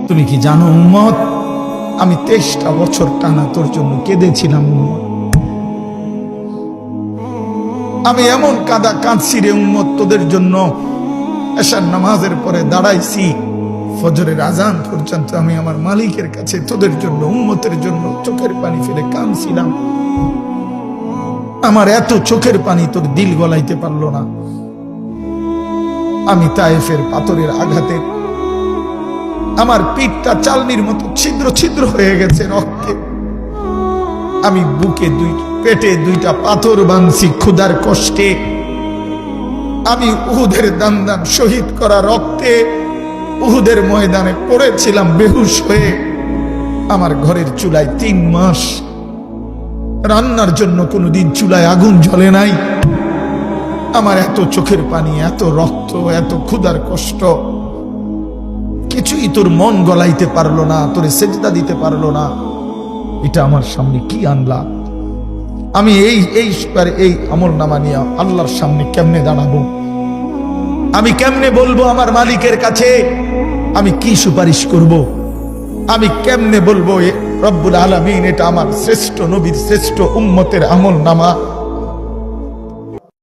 তুমি কি জানো উম্মত, আমি 23টা বছর টানা তোর জন্য কেঁদেছিলাম উম্মত। আমি এমন কাঁদা কাঁদছি রে উম্মত তোদের জন্য। এশার নামাজের পরে দাঁড়াইছি, ফজরের আজান পর্যন্ত আমি আমার মালিকের কাছে তোদের জন্য, উম্মতের জন্য চোখের পানি ফেলে কাঁদছিলাম। আমার এত চোখের পানি তোর দিল গলাইতে পারলো না। আমি তায়েফের পাথরের আঘাতে আমার পিঠটা চালনির মতো ছিদ্র ছিদ্র হয়ে গেছে রক্তে। আমি বুকে পেটে 2টা পাথর বাঁধছি ক্ষুধার কষ্টে। আমি উহুদের দান শহীদ করা রক্তে উহুদের ময়দানে পড়েছিলাম বেহুশ হয়ে। আমার ঘরের চুলায় 3 মাস রান্নার জন্য কোনোদিন চুলায় আগুন জ্বলে নাই। আমার এত চোখের পানি, এত রক্ত, এত ক্ষুধার কষ্ট, কিছুই তোর মন গলাইতে পারলো না, তোরে সেজদা দিতে পারলো না। এটা আমার সামনে কি আনলা? আমি এই আমল নামা নিয়ে আল্লাহর সামনে কেমনে দাঁড়াবো? আমি কেমনে বলবো আমার মালিকের কাছে? আমি কি সুপারিশ করব? আমি কেমনে বলবো রব্বুল আলামিন এটা আমার শ্রেষ্ঠ নবীর শ্রেষ্ঠ উম্মতের আমল নামা,